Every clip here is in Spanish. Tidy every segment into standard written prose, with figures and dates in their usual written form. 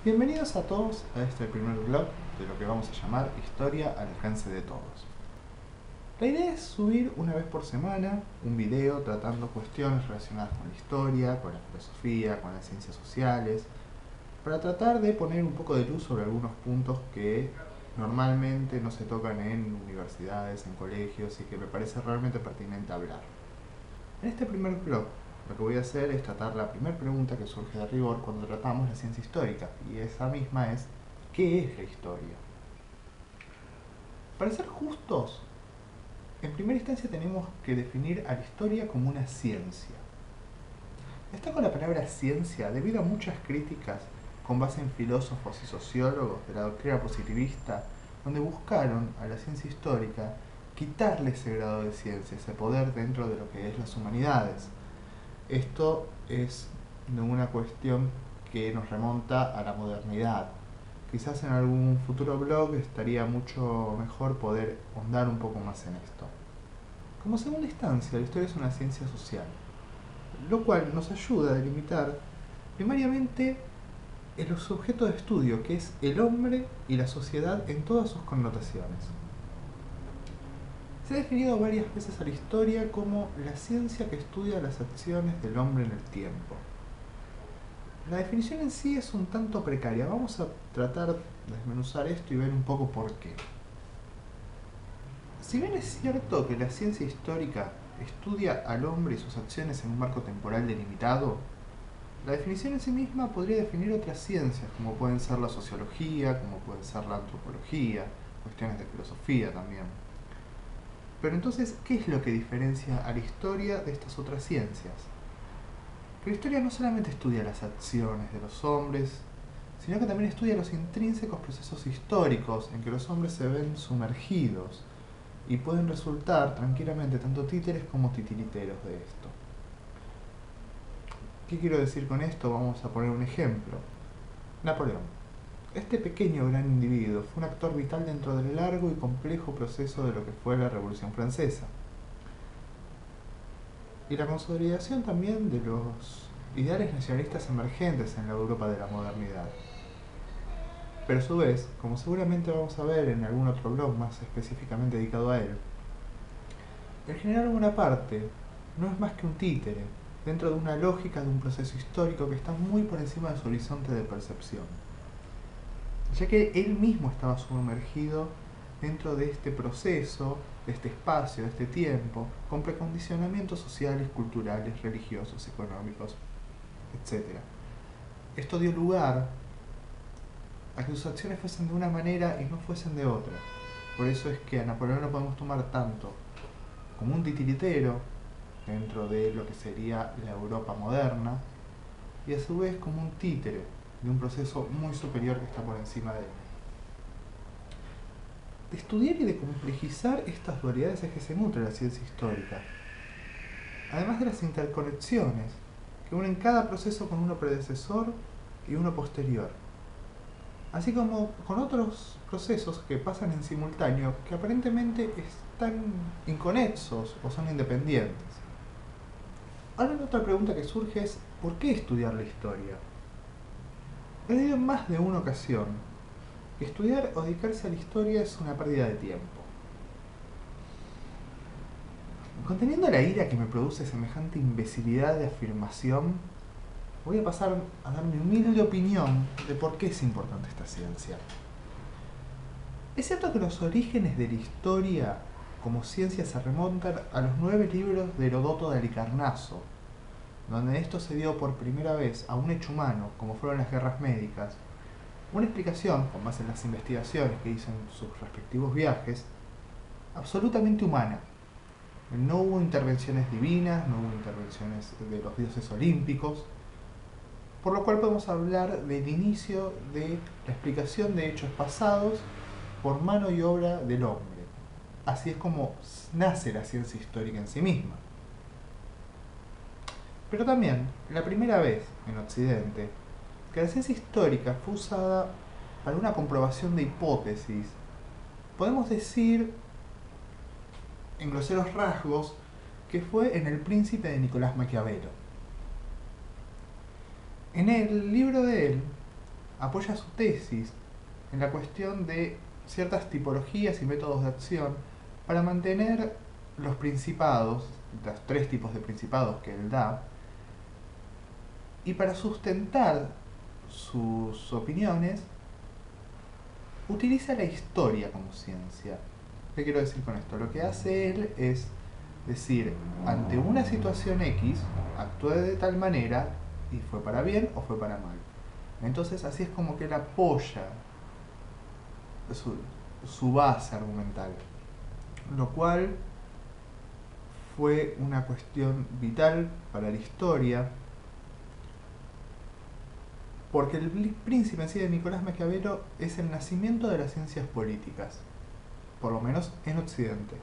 Bienvenidos a todos a este primer vlog de lo que vamos a llamar Historia al alcance de todos. La idea es subir una vez por semana un video tratando cuestiones relacionadas con la historia, con la filosofía, con las ciencias sociales, para tratar de poner un poco de luz sobre algunos puntos que normalmente no se tocan en universidades, en colegios y que me parece realmente pertinente hablar. En este primer vlog lo que voy a hacer es tratar la primera pregunta que surge de rigor cuando tratamos la ciencia histórica, y esa misma es: ¿qué es la historia? Para ser justos, en primera instancia tenemos que definir a la historia como una ciencia. Destaco la palabra ciencia debido a muchas críticas con base en filósofos y sociólogos de la doctrina positivista, donde buscaron a la ciencia histórica quitarle ese grado de ciencia, ese poder dentro de lo que es las humanidades. Esto es de una cuestión que nos remonta a la modernidad. Quizás en algún futuro blog estaría mucho mejor poder ahondar un poco más en esto. Como segunda instancia, la historia es una ciencia social, lo cual nos ayuda a delimitar primariamente el sujeto de estudio, que es el hombre y la sociedad en todas sus connotaciones. Se ha definido varias veces a la historia como la ciencia que estudia las acciones del hombre en el tiempo. La definición en sí es un tanto precaria. Vamos a tratar de desmenuzar esto y ver un poco por qué. Si bien es cierto que la ciencia histórica estudia al hombre y sus acciones en un marco temporal delimitado, la definición en sí misma podría definir otras ciencias, como pueden ser la sociología, como puede ser la antropología, cuestiones de filosofía también. Pero entonces, ¿qué es lo que diferencia a la historia de estas otras ciencias? Que la historia no solamente estudia las acciones de los hombres, sino que también estudia los intrínsecos procesos históricos en que los hombres se ven sumergidos y pueden resultar tranquilamente tanto títeres como titiriteros de esto. ¿Qué quiero decir con esto? Vamos a poner un ejemplo. Napoleón. Este pequeño gran individuo fue un actor vital dentro del largo y complejo proceso de lo que fue la Revolución Francesa. Y la consolidación también de los ideales nacionalistas emergentes en la Europa de la modernidad. Pero a su vez, como seguramente vamos a ver en algún otro blog más específicamente dedicado a él, el general Bonaparte no es más que un títere dentro de una lógica de un proceso histórico que está muy por encima de su horizonte de percepción, ya que él mismo estaba sumergido dentro de este proceso, de este espacio, de este tiempo, con precondicionamientos sociales, culturales, religiosos, económicos, etc. Esto dio lugar a que sus acciones fuesen de una manera y no fuesen de otra. Por eso es que a Napoleón lo podemos tomar tanto como un titiritero dentro de lo que sería la Europa moderna, y a su vez como un títere de un proceso muy superior que está por encima de él. De estudiar y de complejizar estas dualidades es que se nutre la ciencia histórica, además de las interconexiones que unen cada proceso con uno predecesor y uno posterior, así como con otros procesos que pasan en simultáneo que aparentemente están inconexos o son independientes. Ahora la otra pregunta que surge es: ¿por qué estudiar la historia? He leído en más de una ocasión que estudiar o dedicarse a la historia es una pérdida de tiempo. Conteniendo la ira que me produce semejante imbecilidad de afirmación, voy a pasar a dar mi humilde opinión de por qué es importante esta ciencia. Es cierto que los orígenes de la historia como ciencia se remontan a los 9 libros de Heródoto de Halicarnaso, donde esto se dio por primera vez a un hecho humano, como fueron las guerras médicas, una explicación, con base en las investigaciones que hizo en sus respectivos viajes, absolutamente humana. No hubo intervenciones divinas, no hubo intervenciones de los dioses olímpicos, por lo cual podemos hablar del inicio de la explicación de hechos pasados por mano y obra del hombre. Así es como nace la ciencia histórica en sí misma. Pero también, la primera vez en Occidente, que la ciencia histórica fue usada para una comprobación de hipótesis, podemos decir, en groseros rasgos, que fue en El Príncipe de Nicolás Maquiavelo. En el libro de él apoya su tesis en la cuestión de ciertas tipologías y métodos de acción para mantener los principados, los tres tipos de principados que él da, y para sustentar sus opiniones, utiliza la historia como ciencia. ¿Qué quiero decir con esto? Lo que hace él es decir, ante una situación X, actué de tal manera y fue para bien o fue para mal. Entonces así es como que él apoya su base argumental, lo cual fue una cuestión vital para la historia, porque el príncipe en sí de Nicolás Maquiavelo es el nacimiento de las ciencias políticas, por lo menos en Occidente.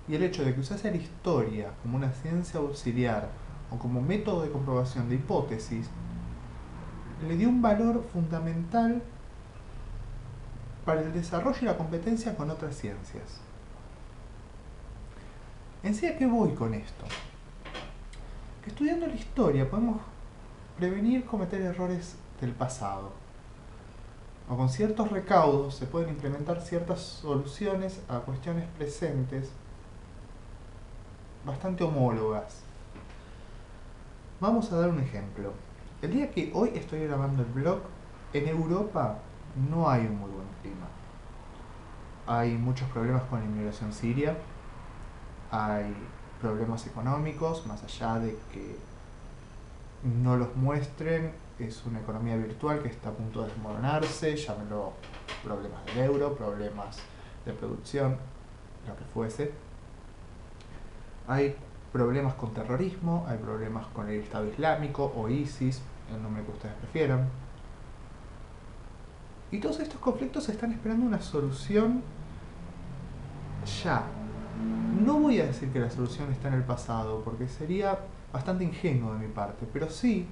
Y el hecho de que usase la historia como una ciencia auxiliar o como método de comprobación de hipótesis le dio un valor fundamental para el desarrollo y la competencia con otras ciencias. ¿En sí a qué voy con esto? Que estudiando la historia podemos prevenir cometer errores del pasado. O con ciertos recaudos se pueden implementar ciertas soluciones a cuestiones presentes bastante homólogas. Vamos a dar un ejemplo. El día que hoy estoy grabando el blog, en Europa no hay un muy buen clima. Hay muchos problemas con la inmigración siria, hay problemas económicos, más allá de que no los muestren, es una economía virtual que está a punto de desmoronarse, llámenlo problemas del euro, problemas de producción, lo que fuese. Hay problemas con terrorismo, hay problemas con el Estado Islámico o ISIS, el nombre que ustedes prefieran. Y todos estos conflictos están esperando una solución ya. No voy a decir que la solución está en el pasado, porque sería bastante ingenuo de mi parte, pero sí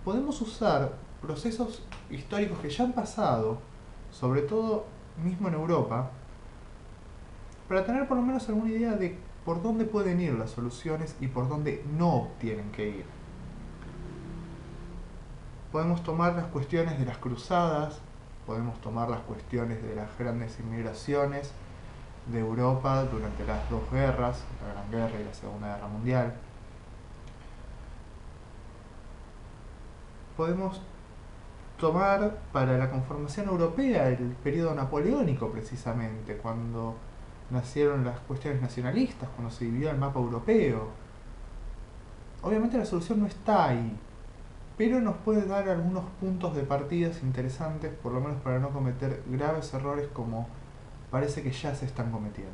podemos usar procesos históricos que ya han pasado, sobre todo mismo en Europa, para tener por lo menos alguna idea de por dónde pueden ir las soluciones y por dónde no tienen que ir. Podemos tomar las cuestiones de las cruzadas, podemos tomar las cuestiones de las grandes inmigraciones de Europa durante las dos guerras, la Gran Guerra y la Segunda Guerra Mundial. Podemos tomar para la conformación europea el periodo napoleónico precisamente, cuando nacieron las cuestiones nacionalistas, cuando se dividió el mapa europeo. Obviamente la solución no está ahí, pero nos puede dar algunos puntos de partidas interesantes, por lo menos para no cometer graves errores como parece que ya se están cometiendo.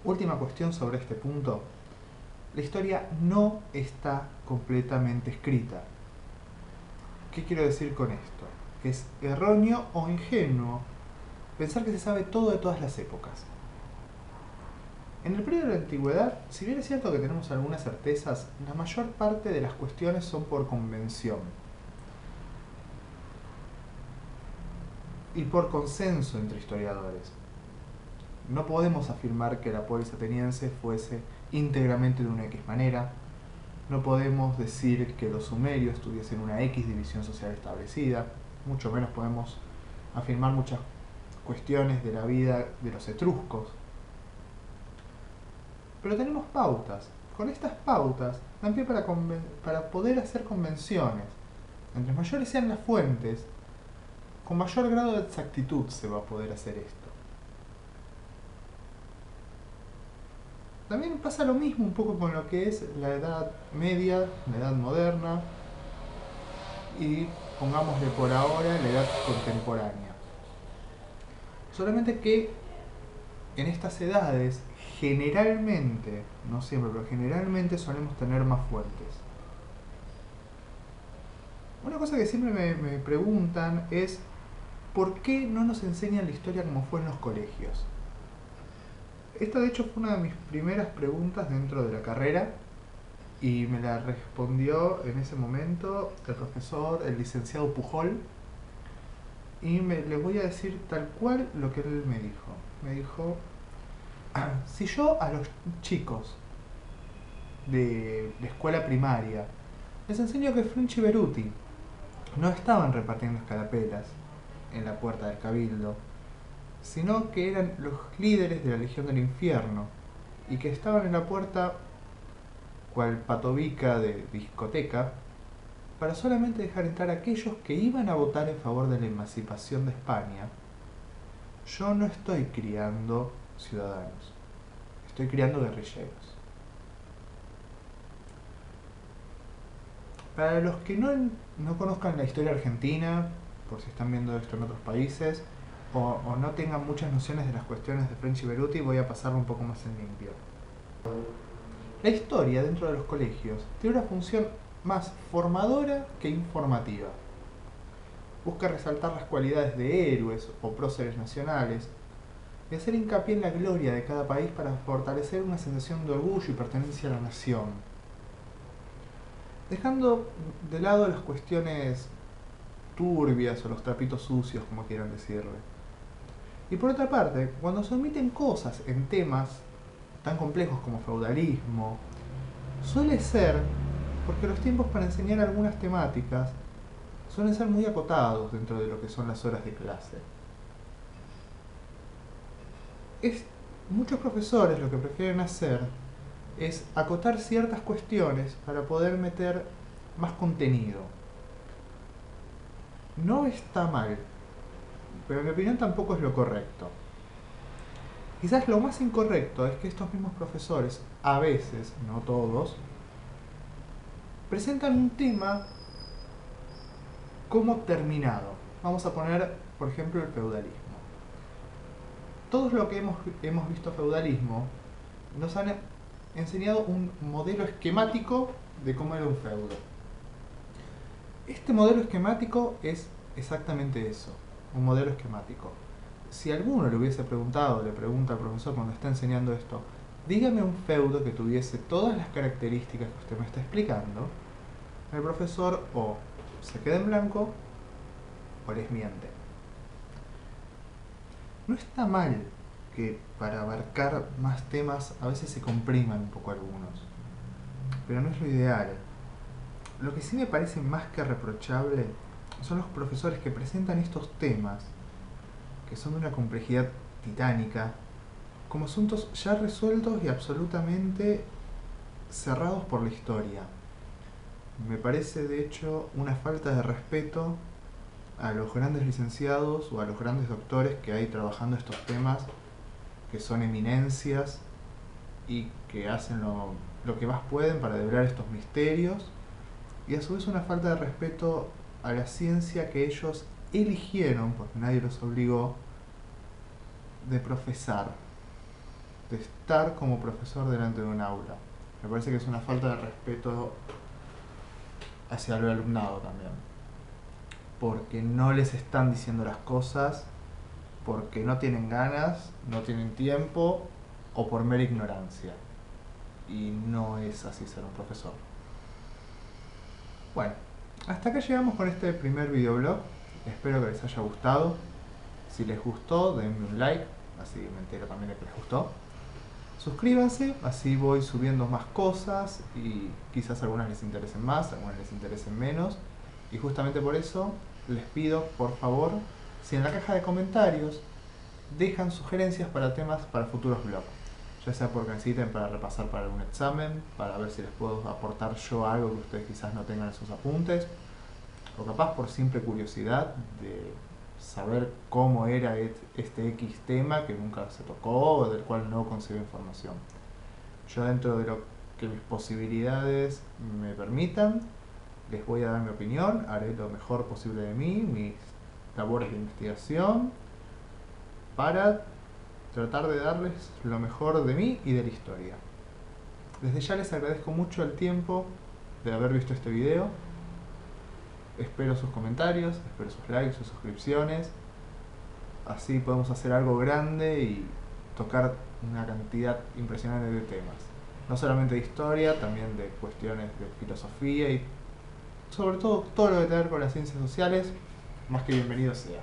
Última cuestión sobre este punto. La historia no está completamente escrita. ¿Qué quiero decir con esto? Que es erróneo o ingenuo pensar que se sabe todo de todas las épocas. En el periodo de la antigüedad, si bien es cierto que tenemos algunas certezas, la mayor parte de las cuestiones son por convención y por consenso entre historiadores. No podemos afirmar que la polis ateniense fuese íntegramente de una X manera, no podemos decir que los sumerios tuviesen una X división social establecida, mucho menos podemos afirmar muchas cuestiones de la vida de los etruscos. Pero tenemos pautas. Con estas pautas dan pie para poder hacer convenciones. Entre mayores sean las fuentes, con mayor grado de exactitud se va a poder hacer esto. También pasa lo mismo un poco con lo que es la Edad Media, la Edad Moderna y, pongámosle por ahora, la Edad Contemporánea. Solamente que en estas edades generalmente, no siempre, pero generalmente solemos tener más fuentes. Una cosa que siempre me preguntan es ¿por qué no nos enseñan la historia como fue en los colegios? Esta de hecho fue una de mis primeras preguntas dentro de la carrera y me la respondió en ese momento el profesor, el licenciado Pujol, y les voy a decir tal cual lo que él me dijo. Me dijo, si yo a los chicos de la escuela primaria les enseño que Frinchi Beruti no estaban repartiendo escarapelas en la puerta del cabildo, sino que eran los líderes de la Legión del Infierno, y que estaban en la puerta cual patobica de discoteca, para solamente dejar entrar a aquellos que iban a votar en favor de la emancipación de España. Yo no estoy criando ciudadanos, estoy criando guerrilleros. Para los que no conozcan la historia argentina, por si están viendo esto en otros países, o no tengan muchas nociones de las cuestiones de French y Beruti, voy a pasarlo un poco más en limpio. La historia dentro de los colegios tiene una función más formadora que informativa. Busca resaltar las cualidades de héroes o próceres nacionales y hacer hincapié en la gloria de cada país para fortalecer una sensación de orgullo y pertenencia a la nación. Dejando de lado las cuestiones turbias o los trapitos sucios, como quieran decirle. Y por otra parte, cuando se omiten cosas en temas tan complejos como feudalismo, suele ser porque los tiempos para enseñar algunas temáticas suelen ser muy acotados dentro de lo que son las horas de clase. Muchos profesores lo que prefieren hacer es acotar ciertas cuestiones para poder meter más contenido. No está mal, pero en mi opinión tampoco es lo correcto. Quizás lo más incorrecto es que estos mismos profesores, a veces, no todos, presentan un tema como terminado. Vamos a poner, por ejemplo, el feudalismo. Todos los que hemos visto feudalismo nos han enseñado un modelo esquemático de cómo era un feudo. Este modelo esquemático es exactamente eso, un modelo esquemático. Si alguno le hubiese preguntado, le pregunta al profesor cuando está enseñando esto, dígame un feudo que tuviese todas las características que usted me está explicando, el profesor o se queda en blanco o les miente. No está mal que para abarcar más temas a veces se compriman un poco algunos, pero no es lo ideal. Lo que sí me parece más que reprochable son los profesores que presentan estos temas, que son de una complejidad titánica, como asuntos ya resueltos y absolutamente cerrados por la historia. Me parece de hecho una falta de respeto a los grandes licenciados o a los grandes doctores que hay trabajando estos temas, que son eminencias y que hacen lo que más pueden para develar estos misterios, y a su vez una falta de respeto a la ciencia que ellos eligieron, porque nadie los obligó, de profesar, de estar como profesor delante de un aula. Me parece que es una falta de respeto hacia el alumnado también, porque no les están diciendo las cosas, porque no tienen ganas, no tienen tiempo o por mera ignorancia. Y no es así ser un profesor. Bueno, hasta acá llegamos con este primer videoblog. Espero que les haya gustado. Si les gustó, denme un like, así me entero también de que les gustó. Suscríbanse, así voy subiendo más cosas y quizás algunas les interesen más, algunas les interesen menos. Y justamente por eso les pido, por favor, si en la caja de comentarios dejan sugerencias para temas para futuros blogs, ya sea porque necesiten para repasar para algún examen, para ver si les puedo aportar yo algo que ustedes quizás no tengan en sus apuntes, o capaz por simple curiosidad de saber cómo era este X tema que nunca se tocó o del cual no consigo información. Yo, dentro de lo que mis posibilidades me permitan, les voy a dar mi opinión, haré lo mejor posible de mí, mis labores de investigación, para tratar de darles lo mejor de mí y de la historia. Desde ya les agradezco mucho el tiempo de haber visto este video. Espero sus comentarios, espero sus likes, sus suscripciones. Así podemos hacer algo grande y tocar una cantidad impresionante de temas. No solamente de historia, también de cuestiones de filosofía y sobre todo todo lo que tenga que ver con las ciencias sociales, más que bienvenido sea.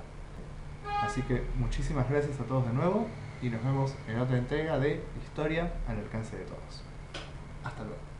Así que muchísimas gracias a todos de nuevo y nos vemos en otra entrega de Historia al alcance de todos. Hasta luego.